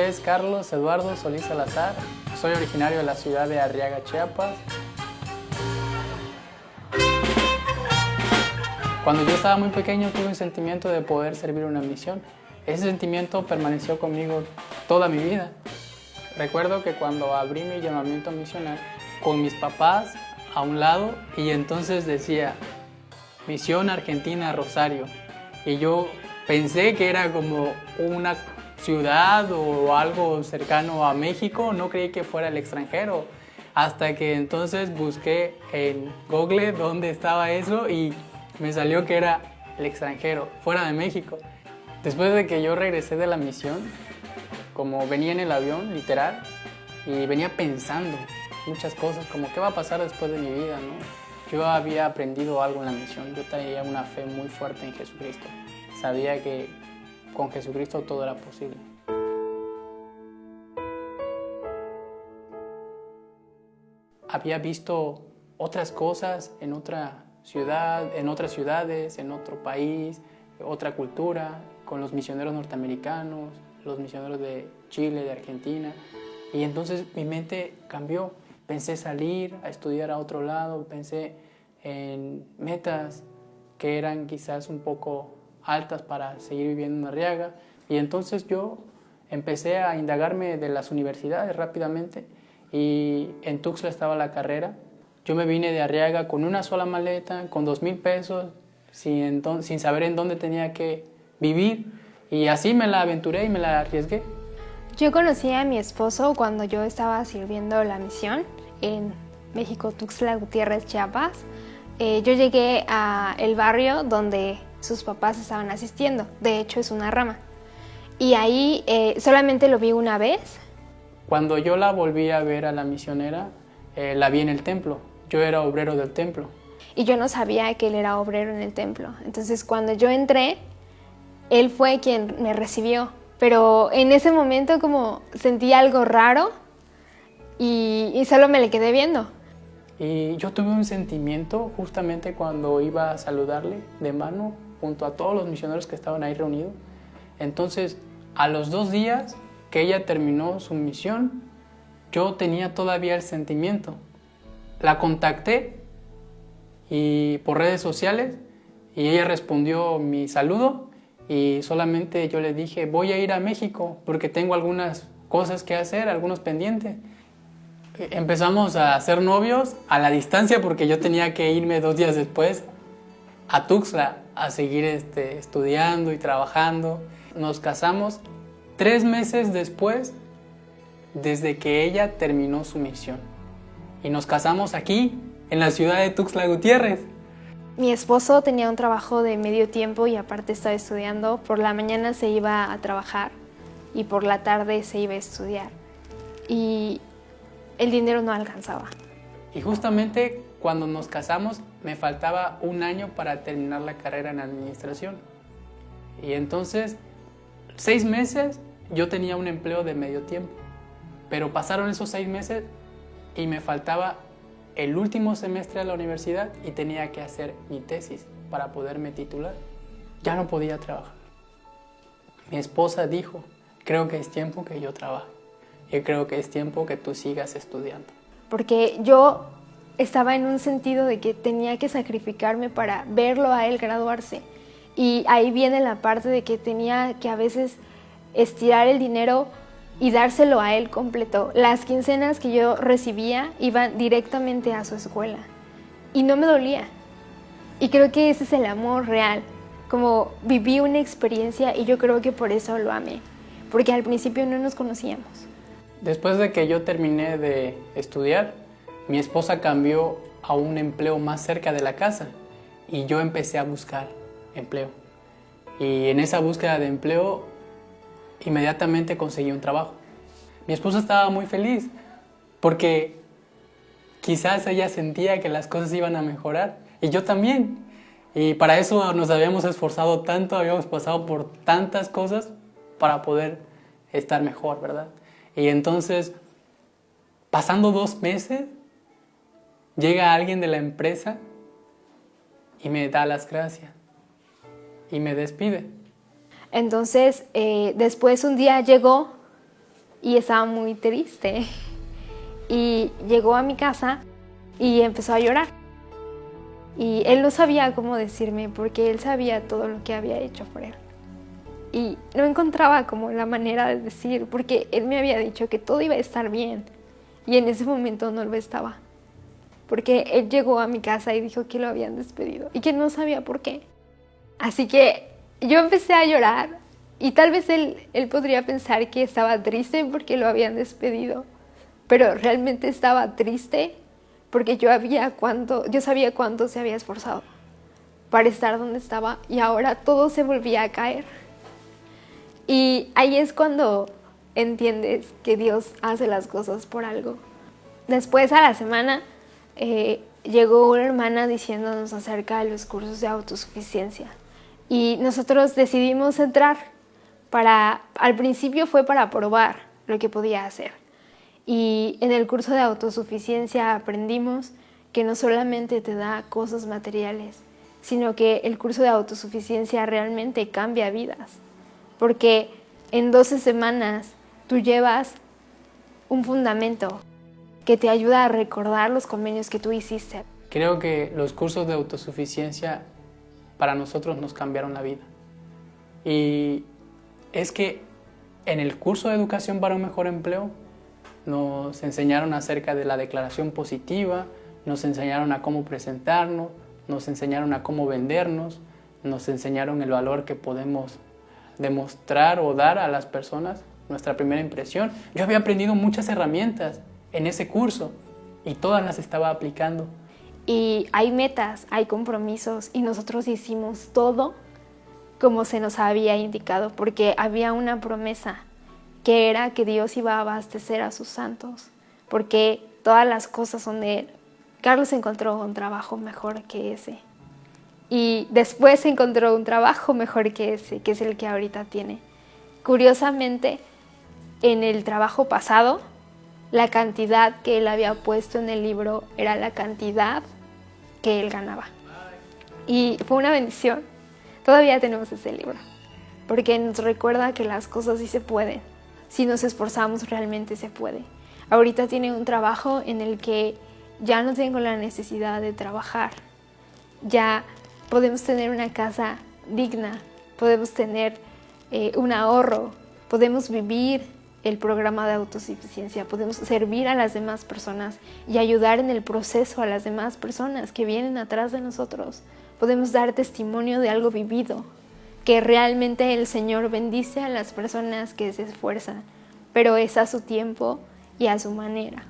es Carlos Eduardo Solís Salazar. Soy originario de la ciudad de Arriaga, Chiapas. Cuando yo estaba muy pequeño tuve un sentimiento de poder servir una misión. Ese sentimiento permaneció conmigo toda mi vida. Recuerdo que cuando abrí mi llamamiento misional, con mis papás a un lado, y entonces decía Misión Argentina Rosario, y yo pensé que era como una ciudad o algo cercano a México, no creí que fuera el extranjero, hasta que entonces busqué en Google dónde estaba eso y me salió que era el extranjero, fuera de México. Después de que yo regresé de la misión, como venía en el avión, literal, y venía pensando muchas cosas, como qué va a pasar después de mi vida, ¿no? Yo había aprendido algo en la misión, yo tenía una fe muy fuerte en Jesucristo. Sabía que con Jesucristo todo era posible. Había visto otras cosas en otra ciudad, en otras ciudades, en otro país, otra cultura, con los misioneros norteamericanos, los misioneros de Chile, de Argentina. Y entonces mi mente cambió. Pensé salir a estudiar a otro lado, pensé en metas que eran quizás un poco altas para seguir viviendo en Arriaga. Y entonces yo empecé a indagarme de las universidades rápidamente y en Tuxtla estaba la carrera. Yo me vine de Arriaga con una sola maleta, con 2,000 pesos, sin saber en dónde tenía que vivir, y así me la aventuré y me la arriesgué. Yo conocí a mi esposo cuando yo estaba sirviendo la misión en México, Tuxtla Gutiérrez, Chiapas. Yo llegué al barrio donde sus papás estaban asistiendo, de hecho es una rama, y ahí solamente lo vi una vez. Cuando yo la volví a ver a la misionera, la vi en el templo. Yo era obrero del templo. Y yo no sabía que él era obrero en el templo. Entonces cuando yo entré, él fue quien me recibió. Pero en ese momento como sentí algo raro y solo me le quedé viendo. Y yo tuve un sentimiento justamente cuando iba a saludarle de mano junto a todos los misioneros que estaban ahí reunidos. Entonces, a los 2 días que ella terminó su misión, yo tenía todavía el sentimiento. La contacté y por redes sociales y ella respondió mi saludo y solamente yo le dije voy a ir a México porque tengo algunas cosas que hacer, algunos pendientes. Empezamos a ser novios a la distancia porque yo tenía que irme 2 días después a Tuxtla a seguir estudiando y trabajando. Nos casamos 3 meses después desde que ella terminó su misión. Y nos casamos aquí, en la ciudad de Tuxtla Gutiérrez. Mi esposo tenía un trabajo de medio tiempo y aparte estaba estudiando. Por la mañana se iba a trabajar y por la tarde se iba a estudiar. Y el dinero no alcanzaba. Y justamente cuando nos casamos me faltaba 1 año para terminar la carrera en administración. Y entonces, 6 meses yo tenía un empleo de medio tiempo. Pero pasaron esos 6 meses y me faltaba el último semestre de la universidad y tenía que hacer mi tesis para poderme titular. Ya no podía trabajar. Mi esposa dijo, creo que es tiempo que yo trabaje. Y creo que es tiempo que tú sigas estudiando. Porque yo estaba en un sentido de que tenía que sacrificarme para verlo a él graduarse. Y ahí viene la parte de que tenía que a veces estirar el dinero y dárselo a él completo. Las quincenas que yo recibía iban directamente a su escuela y no me dolía. Y creo que ese es el amor real, como viví una experiencia y yo creo que por eso lo amé, porque al principio no nos conocíamos. Después de que yo terminé de estudiar, mi esposa cambió a un empleo más cerca de la casa y yo empecé a buscar empleo. Y en esa búsqueda de empleo, inmediatamente conseguí un trabajo. Mi esposa estaba muy feliz porque quizás ella sentía que las cosas iban a mejorar y yo también. Y para eso nos habíamos esforzado tanto, habíamos pasado por tantas cosas para poder estar mejor, ¿verdad? Y entonces, pasando 2 meses, llega alguien de la empresa y me da las gracias y me despide. Entonces, después un día llegó y estaba muy triste. Y llegó a mi casa y empezó a llorar. Y él no sabía cómo decirme porque él sabía todo lo que había hecho por él. Y no encontraba como la manera de decir, porque él me había dicho que todo iba a estar bien. Y en ese momento no lo estaba. Porque él llegó a mi casa y dijo que lo habían despedido y que no sabía por qué. Así que yo empecé a llorar y tal vez él podría pensar que estaba triste porque lo habían despedido. Pero realmente estaba triste porque yo sabía cuánto se había esforzado para estar donde estaba y ahora todo se volvía a caer. Y ahí es cuando entiendes que Dios hace las cosas por algo. Después, a la semana, llegó una hermana diciéndonos acerca de los cursos de autosuficiencia. Y nosotros decidimos entrar. Al principio fue para probar lo que podía hacer. Y en el curso de autosuficiencia aprendimos que no solamente te da cosas materiales, sino que el curso de autosuficiencia realmente cambia vidas. Porque en 12 semanas tú llevas un fundamento que te ayuda a recordar los convenios que tú hiciste. Creo que los cursos de autosuficiencia para nosotros nos cambiaron la vida. Y es que en el curso de educación para un mejor empleo nos enseñaron acerca de la declaración positiva, nos enseñaron a cómo presentarnos, nos enseñaron a cómo vendernos, nos enseñaron el valor que podemos demostrar o dar a las personas, nuestra primera impresión. Yo había aprendido muchas herramientas en ese curso y todas las estaba aplicando. Y hay metas, hay compromisos y nosotros hicimos todo como se nos había indicado porque había una promesa que era que Dios iba a abastecer a sus santos porque todas las cosas son de Él. Carlos encontró un trabajo mejor que ese y después encontró un trabajo mejor que ese, que es el que ahorita tiene. Curiosamente, en el trabajo pasado, la cantidad que él había puesto en el libro era la cantidad que él ganaba. Y fue una bendición. Todavía tenemos ese libro, porque nos recuerda que las cosas sí se pueden. Si nos esforzamos, realmente se puede. Ahorita tiene un trabajo en el que ya no tengo la necesidad de trabajar. Ya podemos tener una casa digna, podemos tener un ahorro, podemos vivir el programa de autosuficiencia, podemos servir a las demás personas y ayudar en el proceso a las demás personas que vienen atrás de nosotros. Podemos dar testimonio de algo vivido, que realmente el Señor bendice a las personas que se esfuerzan, pero es a su tiempo y a su manera.